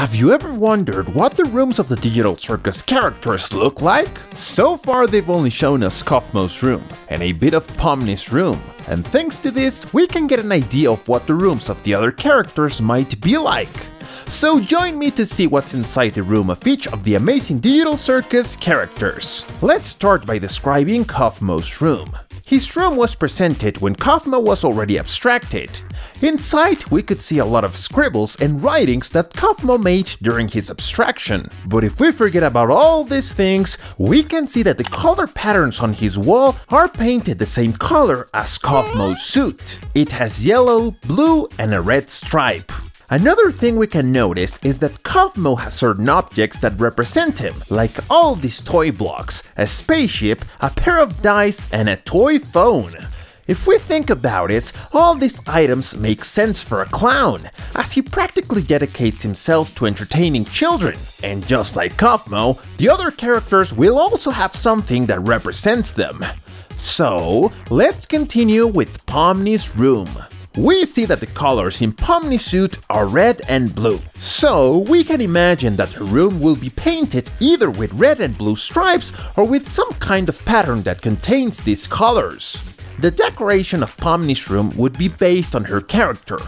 Have you ever wondered what the rooms of the Digital Circus characters look like? So far they've only shown us Kaufmo's room and a bit of Pomni's room, and thanks to this we can get an idea of what the rooms of the other characters might be like. So join me to see what's inside the room of each of the amazing Digital Circus characters. Let's start by describing Kaufmo's room. His room was presented when Kaufmo was already abstracted. Inside, we could see a lot of scribbles and writings that Kaufmo made during his abstraction. But if we forget about all these things, we can see that the color patterns on his wall are painted the same color as Kaufmo's suit. It has yellow, blue, and a red stripe. Another thing we can notice is that Kaufmo has certain objects that represent him, like all these toy blocks, a spaceship, a pair of dice, and a toy phone. If we think about it, all these items make sense for a clown, as he practically dedicates himself to entertaining children. And just like Kaufmo, the other characters will also have something that represents them. So, let's continue with Pomni's room. We see that the colors in Pomni's suit are red and blue, so we can imagine that her room will be painted either with red and blue stripes or with some kind of pattern that contains these colors. The decoration of Pomni's room would be based on her character.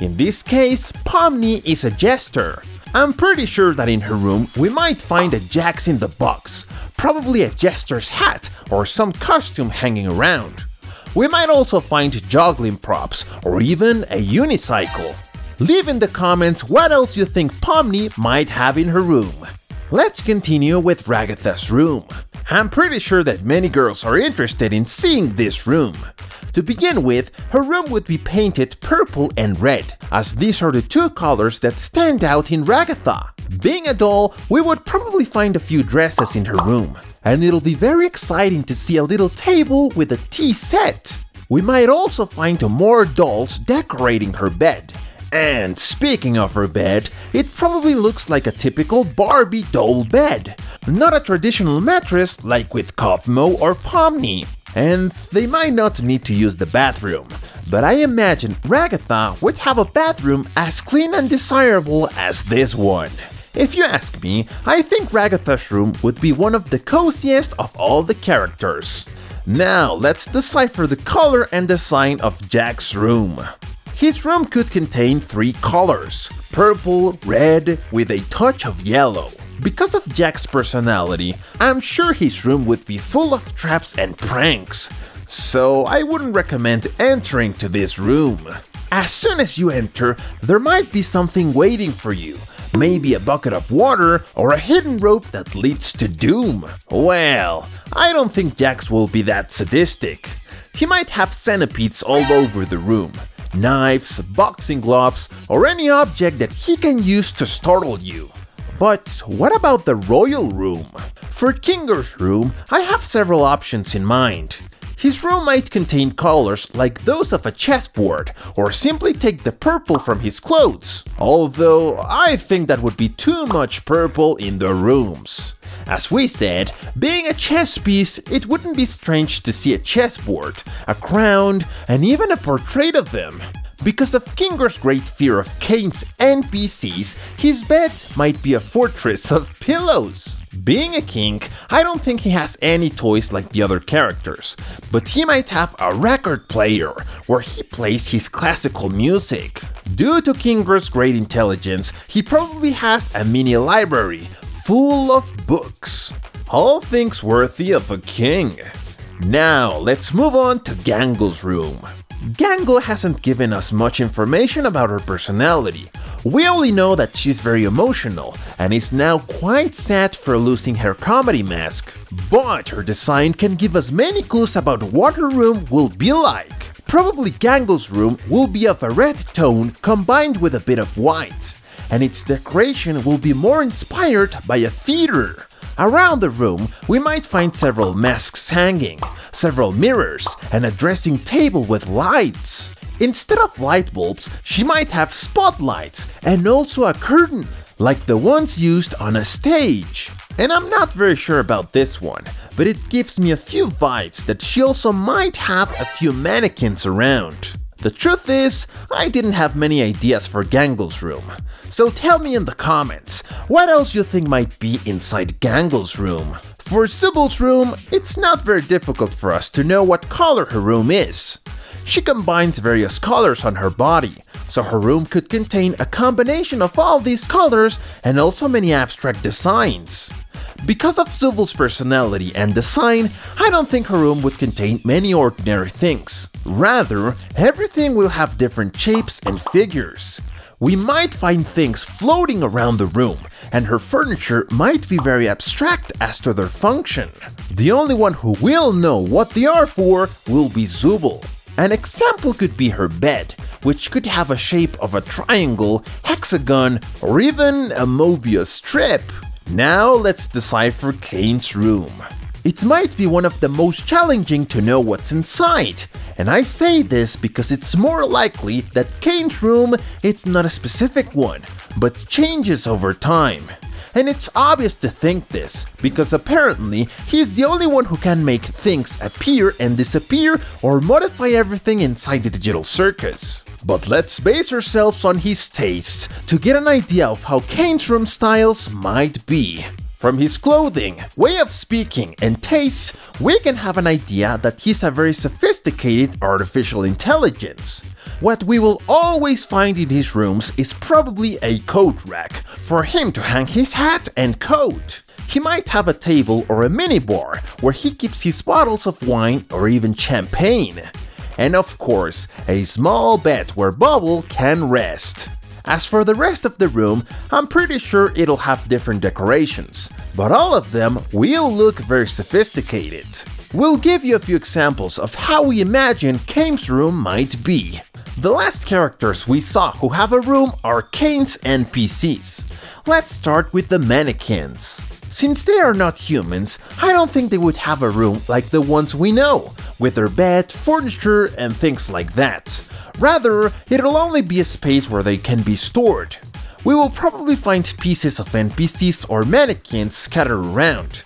In this case, Pomni is a jester. I'm pretty sure that in her room we might find a Jack-in-the-Box, probably a jester's hat or some costume hanging around. We might also find juggling props or even a unicycle. Leave in the comments what else you think Pomni might have in her room. Let's continue with Ragatha's room. I'm pretty sure that many girls are interested in seeing this room. To begin with, her room would be painted purple and red, as these are the two colors that stand out in Ragatha. Being a doll, we would probably find a few dresses in her room, and it'll be very exciting to see a little table with a tea set. We might also find more dolls decorating her bed. And speaking of her bed, it probably looks like a typical Barbie doll bed, not a traditional mattress like with Kaufmo or Pomni. And they might not need to use the bathroom, but I imagine Ragatha would have a bathroom as clean and desirable as this one. If you ask me, I think Ragatha's room would be one of the coziest of all the characters. Now let's decipher the color and design of Jack's room. His room could contain three colors: purple, red, with a touch of yellow. Because of Jack's personality, I'm sure his room would be full of traps and pranks, so I wouldn't recommend entering to this room. As soon as you enter, there might be something waiting for you. Maybe a bucket of water or a hidden rope that leads to doom. Well, I don't think Jack's will be that sadistic. He might have centipedes all over the room, knives, boxing gloves, or any object that he can use to startle you. But what about the royal room? For Kinger's room, I have several options in mind. His room might contain colors like those of a chessboard, or simply take the purple from his clothes, although I think that would be too much purple in the rooms. As we said, being a chess piece, it wouldn't be strange to see a chessboard, a crown, and even a portrait of them. Because of Kinger's great fear of Caine's NPCs, his bed might be a fortress of pillows. Being a king, I don't think he has any toys like the other characters, but he might have a record player where he plays his classical music. Due to Kinger's great intelligence, he probably has a mini library full of books. All things worthy of a king. Now let's move on to Gangle's room. Gangle hasn't given us much information about her personality. We only know that she's very emotional and is now quite sad for losing her comedy mask. But her design can give us many clues about what her room will be like. Probably Gangle's room will be of a red tone combined with a bit of white, and its decoration will be more inspired by a theater. Around the room, we might find several masks hanging, several mirrors, and a dressing table with lights. Instead of light bulbs, she might have spotlights and also a curtain, like the ones used on a stage. And I'm not very sure about this one, but it gives me a few vibes that she also might have a few mannequins around. The truth is, I didn't have many ideas for Gangle's room. So tell me in the comments, what else you think might be inside Gangle's room? For Zooble's room, it's not very difficult for us to know what color her room is. She combines various colors on her body, so her room could contain a combination of all these colors and also many abstract designs. Because of Zooble's personality and design, I don't think her room would contain many ordinary things. Rather, everything will have different shapes and figures. We might find things floating around the room, and her furniture might be very abstract as to their function. The only one who will know what they are for will be Zooble. An example could be her bed, which could have a shape of a triangle, hexagon, or even a Mobius strip. Now let's decipher Caine's room. It might be one of the most challenging to know what's inside, and I say this because it's more likely that Caine's room is not a specific one, but changes over time. And it's obvious to think this, because apparently he's the only one who can make things appear and disappear or modify everything inside the digital circus. But let's base ourselves on his tastes to get an idea of how Caine's room styles might be. From his clothing, way of speaking, and tastes, we can have an idea that he's a very sophisticated artificial intelligence. What we will always find in his rooms is probably a coat rack for him to hang his hat and coat. He might have a table or a minibar where he keeps his bottles of wine or even champagne. And of course, a small bed where Bubble can rest. As for the rest of the room, I'm pretty sure it'll have different decorations, but all of them will look very sophisticated. We'll give you a few examples of how we imagine Caine's room might be. The last characters we saw who have a room are Caine's NPCs. Let's start with the mannequins. Since they are not humans, I don't think they would have a room like the ones we know, with their bed, furniture, and things like that. Rather, it'll only be a space where they can be stored. We will probably find pieces of NPCs or mannequins scattered around.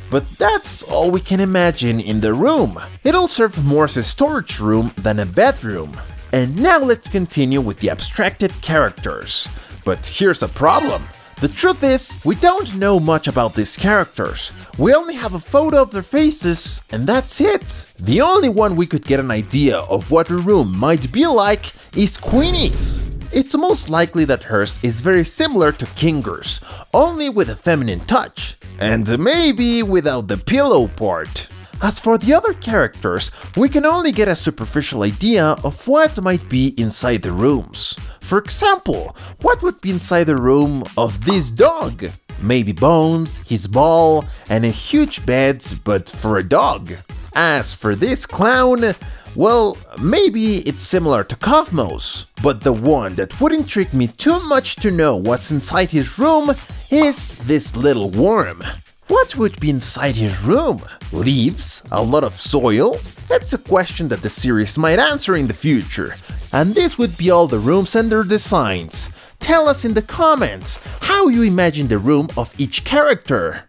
But that's all we can imagine in the room. It'll serve more as a storage room than a bedroom. And now let's continue with the abstracted characters. But here's the problem. The truth is, we don't know much about these characters. We only have a photo of their faces, and that's it. The only one we could get an idea of what her room might be like is Queenie's. It's most likely that hers is very similar to Kinger's, only with a feminine touch, and maybe without the pillow part. As for the other characters, we can only get a superficial idea of what might be inside the rooms. For example, what would be inside the room of this dog? Maybe bones, his ball, and a huge bed, but for a dog. As for this clown, well, maybe it's similar to Kaufmo's, but the one that would intrigue me too much to know what's inside his room is this little worm. What would be inside his room? Leaves? A lot of soil? That's a question that the series might answer in the future. And this would be all the rooms and their designs. Tell us in the comments how you imagine the room of each character.